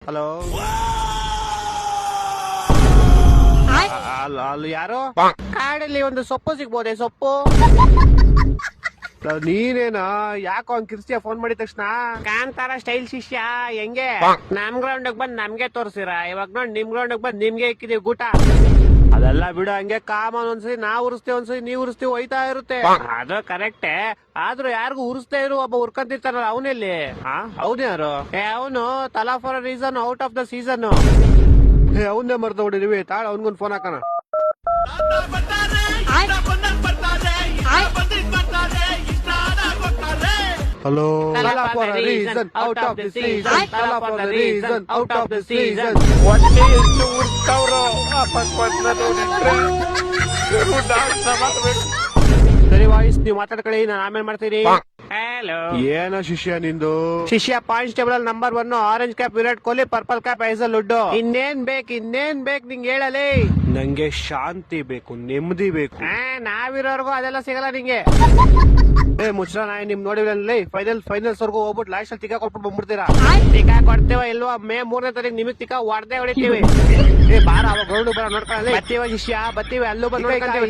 Hello, ಅಲ್ಲಿ ಯಾರು? ಕಾಡಲ್ಲಿ ಒಂದು ಸೊಪ್ಪು ಸಿಗ್ಬೋದೆ? ಸೊಪ್ಪು ನೀನೇನಾ? ಯಾಕೋ ಅವ್ನ್ ಕಿರ್ಸ್ತಿಯ ಫೋನ್ ಮಾಡಿದ ತಕ್ಷಣ? ಕಾಂತಾರ ಸ್ಟೈಲ್ ಶಿಷ್ಯ ಹೆಂಗೆ? ನಮ್ ಗ್ರೌಂಡ್ ಬಂದ್ ನಮ್ಗೆ ತೋರ್ಸಿರ, ಇವಾಗ ನೋಡಿ ನಿಮ್ ಗ್ರೌಂಡ್ ಬಂದ್ ನಿಮ್ಗೆ ಇಕ್ಕಿದೀವಿ ಗೂಟ. ಅದೆಲ್ಲ ಬಿಡು, ಹಂಗೆ ಕಾಮನ್. ಒಂದ್ಸರಿ ನಾವ್ ಉರಿಸ್ತೀವಿ, ಒಂದ್ಸರಿ ನೀವ್ ಉರಿಸ್ತೀವಿ, ಹೋಯ್ತಾ ಇರುತ್ತೆ. ಅದು ಕರೆಕ್ಟೇ, ಆದ್ರೂ ಯಾರಿಗೂ ಉರಿಸ್ತಾ ಇರು, ಒಬ್ಬ ಉರ್ಕಂತಿರ್ತಾರಲ್ಲ ಅವನೆಲ್ಲಿ? ಅವನು ಯಾರು? ಅವನು ತಲಾ for reason out of the season. ಅವನ್ನೇ ಮರ್ತ ಹೊಡಿದೀವಿ, ತಾಳ ಅವನ್ಗೊಂದು ಫೋನ್ ಹಾಕೋಣ. ಹಲೋ, ತಲಾ for reason out of the season, ತಲಾ for reason out of the season. ಒಟ್ಟೆ ಎಷ್ಟು ಉರ್ಸ್ತಾವ್ರು ಸರಿ ವಾಯ್ಸ್, ನೀವು ಮಾತಾಡ್ಕೊಳ್ಳಿ, ನಾನು ಆಮೇಲೆ ಮಾಡ್ತೀನಿ. ಹಲೋ, ಏನ ಶಿಷ್ಯ ನಿಂದು? ಶಿಷ್ಯ ಕಾನ್ಸ್ಟೇಬಲ್ ಅಲ್ಲಿ number 1, orange cap Virat Kohli, purple cap Hazlewood. ಇನ್ನೇನ್ ಬೇಕು ನಿಂಗೆ? ಹೇಳಲಿ. ನಂಗೆ ಶಾಂತಿ ಬೇಕು, ನೆಮ್ಮದಿ ಬೇಕು. ನಾವಿರೋರ್ಗು ಅದೆಲ್ಲ ಸಿಗಲ್ಲ ನಿಂಗೆ. ಮುಚ್ರ, ನಾಯಿ ನಿಮ್ ನೋಡಿಲ್ಲ. ಫೈನಲ್ಸ್ ವರ್ಗು ಹೋಗ್ಬಿಟ್ಟು ಲಾಸ್ಟ್ ಅಲ್ಲಿ ತಿಕ್ಕ ಕೊಟ್ಬಿಟ್ಟು ಬಂದ್ಬಿಡ್ತೀರಾ. ತಿಕ್ಕ ಕೊಡ್ತೇವ ಇಲ್ವಾ? ಮೇ 3ನೇ ತಾರೀಕು ನಿಮಗ್ ತಿಕ್ಕ ಹೊಡೆದೇ ಹೊಡಿತೀವಿ. ಬಾರ, ಅವಾಗ ಗ್ರೌಂಡ್ ಬರ ನೋಡ್ಕೊಳ್ಳಿ. ಬತ್ತೀವ ಶಿಷ್ಯ, ಬತ್ತೀವಿ, ಅಲ್ಲೂ ಬಂದು ನೋಡ್ಕೊಂತೀವಿ.